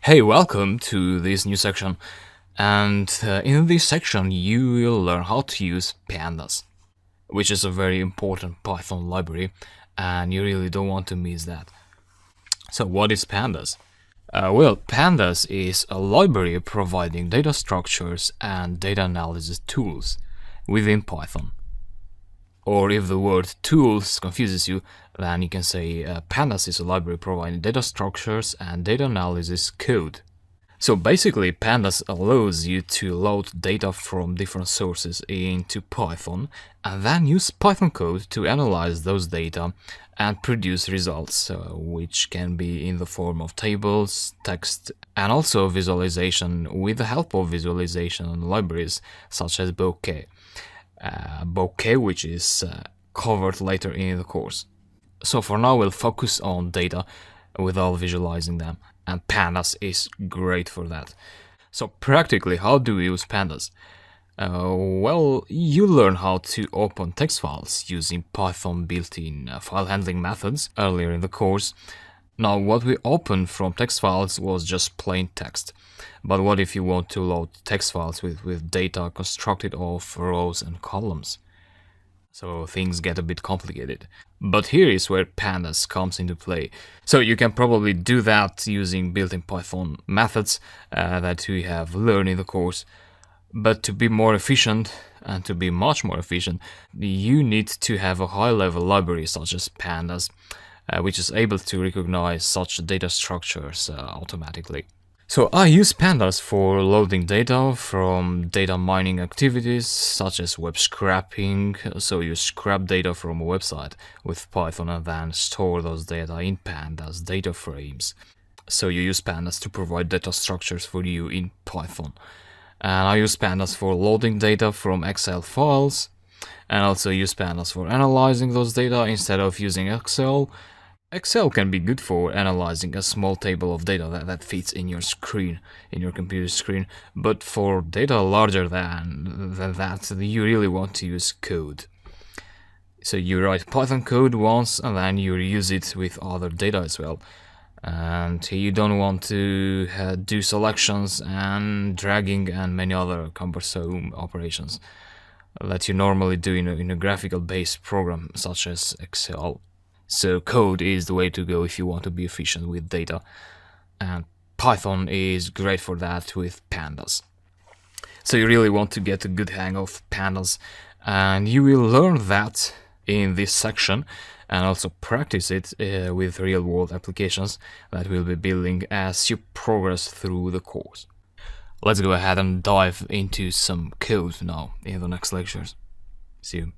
Hey, welcome to this new section. And in this section, you will learn how to use Pandas, which is a very important Python library, and you really don't want to miss that. So, what is Pandas? Pandas is a library providing data structures and data analysis tools within Python. Or if the word tools confuses you, then you can say Pandas is a library providing data structures and data analysis code. So basically, Pandas allows you to load data from different sources into Python and then use Python code to analyze those data and produce results, which can be in the form of tables, text, and also visualization with the help of visualization libraries such as Bokeh. Bokeh, which is covered later in the course. So for now, we'll focus on data without visualizing them, and Pandas is great for that. So practically, how do we use Pandas? You learn how to open text files using Python built-in file handling methods earlier in the course. Now, what we opened from text files was just plain text. But what if you want to load text files with data constructed of rows and columns? So things get a bit complicated. But here is where Pandas comes into play. So you can probably do that using built-in Python methods that we have learned in the course. But to be more efficient, and to be much more efficient, you need to have a high-level library such as Pandas, which is able to recognize such data structures automatically. So I use Pandas for loading data from data mining activities such as web scraping. So you scrap data from a website with Python and then store those data in Pandas data frames. So you use Pandas to provide data structures for you in Python. And I use Pandas for loading data from Excel files, and also use Pandas for analyzing those data instead of using Excel. Excel can be good for analyzing a small table of data that fits in your screen, in your computer screen, but for data larger than that, you really want to use code. So you write Python code once and then you reuse it with other data as well. And you don't want to do selections and dragging and many other cumbersome operations that you normally do in a graphical based program such as Excel. So code is the way to go if you want to be efficient with data, and Python is great for that with Pandas. So you really want to get a good hang of Pandas, and you will learn that in this section and also practice it with real-world applications that we'll be building as you progress through the course. Let's go ahead and dive into some code now in the next lectures. See you.